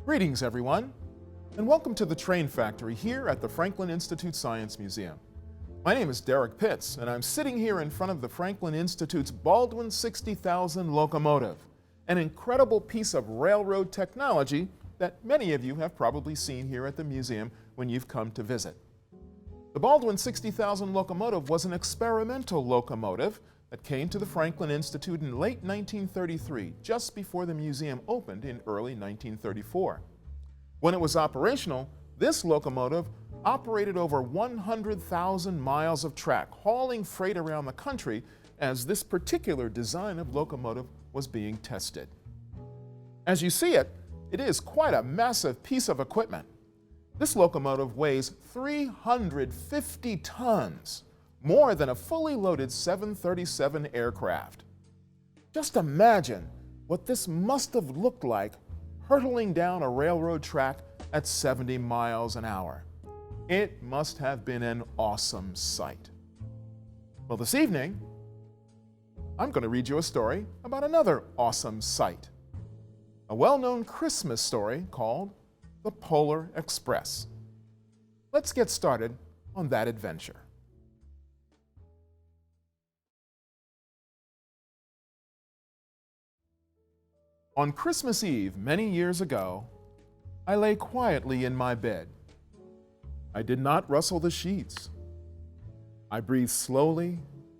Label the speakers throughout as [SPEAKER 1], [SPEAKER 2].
[SPEAKER 1] Greetings, everyone, and welcome to the Train Factory here at the Franklin Institute Science Museum. My name is Derrick Pitts, and I'm sitting here in front of the Franklin Institute's Baldwin 60,000 locomotive, an incredible piece of railroad technology that many of you have probably seen here at the museum when you've come to visit. The Baldwin 60,000 locomotive was an experimental locomotive that came to the Franklin Institute in late 1933, just before the museum opened in early 1934. When it was operational, this locomotive operated over 100,000 miles of track, hauling freight around the country as this particular design of locomotive was being tested. As you see it, it is quite a massive piece of equipment. This locomotive weighs 350 tons, more than a fully loaded 737 aircraft. Just imagine what this must have looked like hurtling down a railroad track at 70 miles an hour. It must have been an awesome sight. Well, this evening, I'm going to read you a story about another awesome sight. A well-known Christmas story called The Polar Express. Let's get started on that adventure. On Christmas Eve, many years ago, I lay quietly in my bed. I did not rustle the sheets. I breathed slowly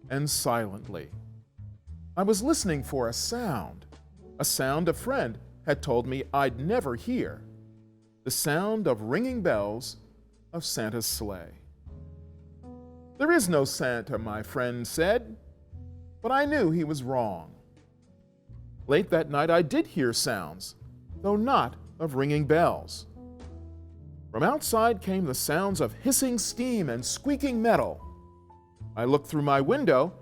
[SPEAKER 1] and silently. I was listening for a sound a friend had told me I'd never hear, the sound of ringing bells of Santa's sleigh. There is no Santa, my friend said, but I knew he was wrong. Late that night I did hear sounds, though not of ringing bells. From outside came the sounds of hissing steam and squeaking metal. I looked through my window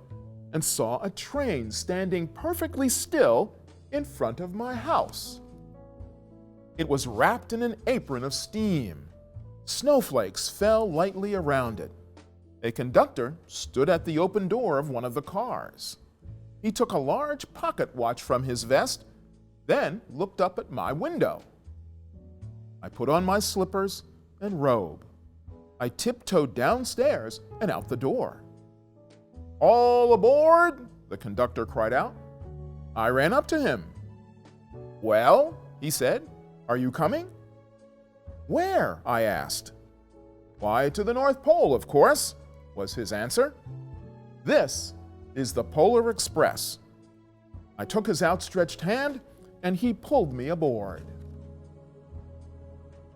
[SPEAKER 1] and saw a train standing perfectly still in front of my house. It was wrapped in an apron of steam. Snowflakes fell lightly around it. A conductor stood at the open door of one of the cars. He took a large pocket watch from his vest, then looked up at my window. I put on my slippers and robe. I tiptoed downstairs and out the door. "All aboard!" the conductor cried out. I ran up to him. "Well," he said, "are you coming?" "Where?" I asked. "Why, to the North Pole, of course," was his answer. "This is the Polar Express." I took his outstretched hand, and he pulled me aboard.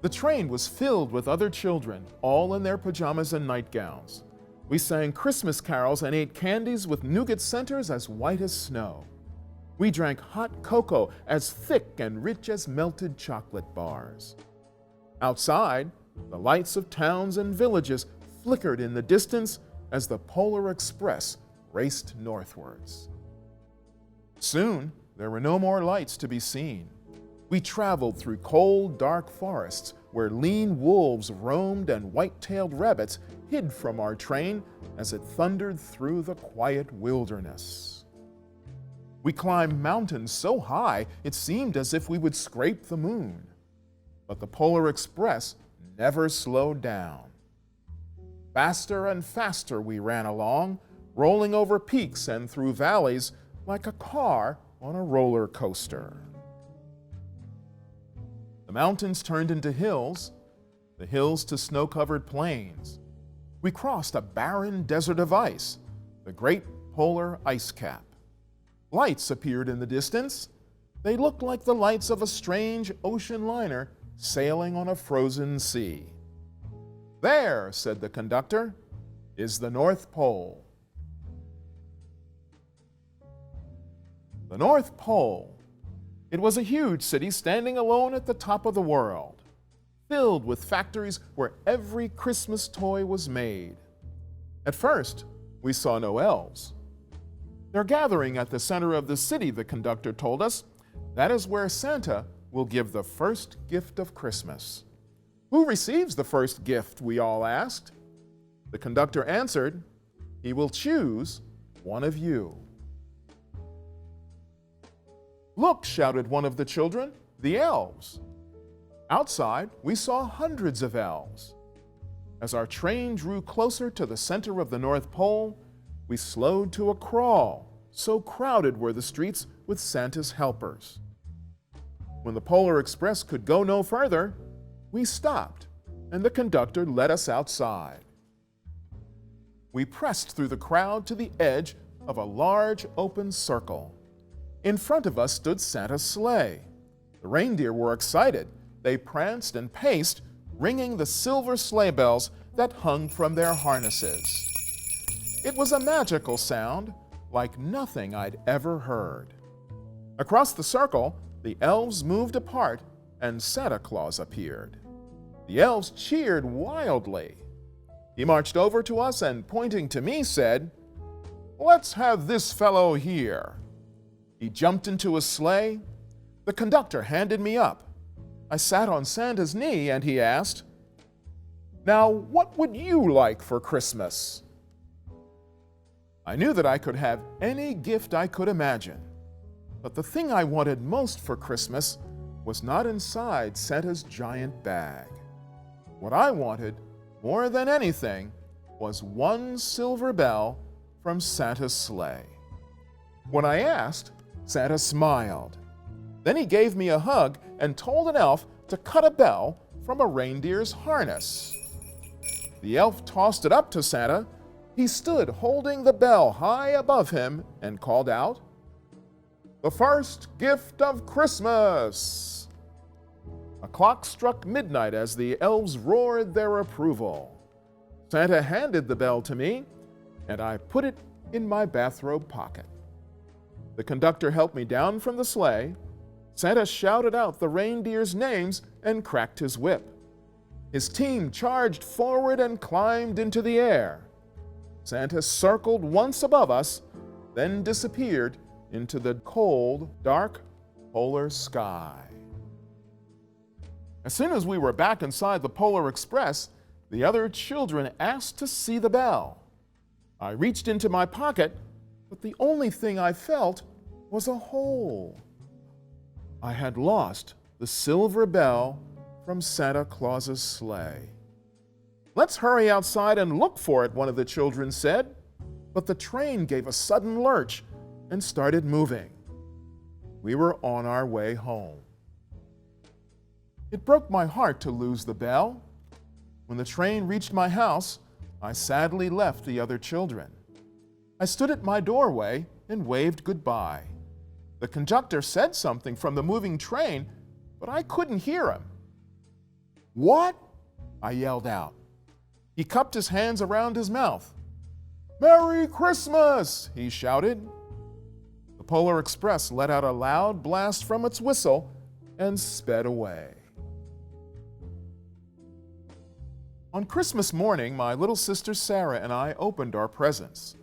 [SPEAKER 1] The train was filled with other children, all in their pajamas and nightgowns. We sang Christmas carols and ate candies with nougat centers as white as snow. We drank hot cocoa as thick and rich as melted chocolate bars. Outside, the lights of towns and villages flickered in the distance as the Polar Express raced northwards. Soon, there were no more lights to be seen. We traveled through cold, dark forests where lean wolves roamed and white-tailed rabbits hid from our train as it thundered through the quiet wilderness. We climbed mountains so high it seemed as if we would scrape the moon. But the Polar Express never slowed down. Faster and faster we ran along, rolling over peaks and through valleys like a car on a roller coaster. The mountains turned into hills, the hills to snow-covered plains. We crossed a barren desert of ice, the Great Polar Ice Cap. Lights appeared in the distance. They looked like the lights of a strange ocean liner sailing on a frozen sea. "There," said the conductor, "is the North Pole." The North Pole. It was a huge city standing alone at the top of the world, filled with factories where every Christmas toy was made. At first, we saw no elves. "They're gathering at the center of the city," the conductor told us. "That is where Santa will give the first gift of Christmas." "Who receives the first gift?" we all asked. The conductor answered, "He will choose one of you." "Look," shouted one of the children, "the elves." Outside, we saw hundreds of elves. As our train drew closer to the center of the North Pole, we slowed to a crawl, so crowded were the streets with Santa's helpers. When the Polar Express could go no further, we stopped, and the conductor led us outside. We pressed through the crowd to the edge of a large open circle. In front of us stood Santa's sleigh. The reindeer were excited. They pranced and paced, ringing the silver sleigh bells that hung from their harnesses. It was a magical sound, like nothing I'd ever heard. Across the circle, the elves moved apart, and Santa Claus appeared. The elves cheered wildly. He marched over to us and, pointing to me, said, "Let's have this fellow here." He jumped into his sleigh. The conductor handed me up. I sat on Santa's knee, and he asked, "Now, what would you like for Christmas?" I knew that I could have any gift I could imagine, but the thing I wanted most for Christmas was not inside Santa's giant bag. What I wanted, more than anything, was one silver bell from Santa's sleigh. When I asked, Santa smiled. Then he gave me a hug and told an elf to cut a bell from a reindeer's harness. The elf tossed it up to Santa. He stood holding the bell high above him and called out, "The first gift of Christmas!" A clock struck midnight as the elves roared their approval. Santa handed the bell to me, and I put it in my bathrobe pocket. The conductor helped me down from the sleigh. Santa shouted out the reindeers' names and cracked his whip. His team charged forward and climbed into the air. Santa circled once above us, then disappeared into the cold, dark polar sky. As soon as we were back inside the Polar Express, the other children asked to see the bell. I reached into my pocket, but the only thing I felt was a hole. I had lost the silver bell from Santa Claus's sleigh. "Let's hurry outside and look for it," one of the children said. But the train gave a sudden lurch and started moving. We were on our way home. It broke my heart to lose the bell. When the train reached my house, I sadly left the other children. I stood at my doorway and waved goodbye. The conductor said something from the moving train, but I couldn't hear him. "What?" I yelled out. He cupped his hands around his mouth. "Merry Christmas!" he shouted. The Polar Express let out a loud blast from its whistle and sped away. On Christmas morning, my little sister Sarah and I opened our presents.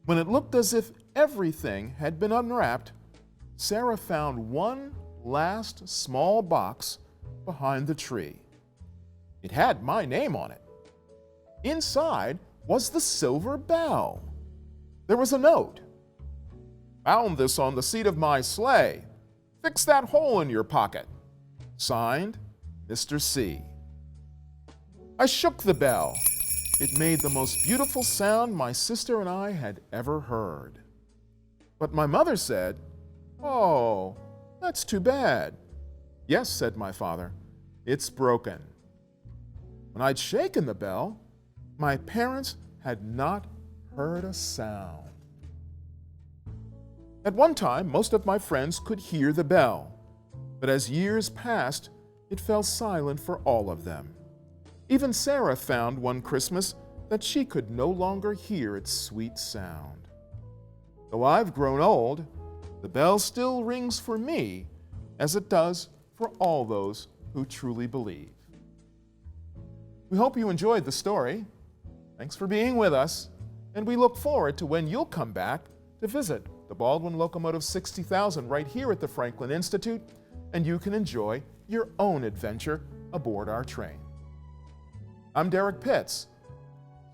[SPEAKER 1] When it looked as if everything had been unwrapped, Sarah found one last small box behind the tree. It had my name on it. Inside was the silver bell. There was a note. "Found this on the seat of my sleigh. Fix that hole in your pocket. Signed, Mr. C." I shook the bell. It made the most beautiful sound my sister and I had ever heard. But my mother said, "Oh, that's too bad." "Yes," said my father, "it's broken." When I'd shaken the bell, my parents had not heard a sound. At one time, most of my friends could hear the bell, but as years passed, it fell silent for all of them. Even Sarah found one Christmas that she could no longer hear its sweet sound. Though I've grown old, the bell still rings for me as it does for all those who truly believe. We hope you enjoyed the story. Thanks for being with us, and we look forward to when you'll come back to visit the Baldwin Locomotive 60,000 right here at the Franklin Institute, and you can enjoy your own adventure aboard our train. I'm Derrick Pitts.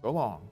[SPEAKER 1] So long.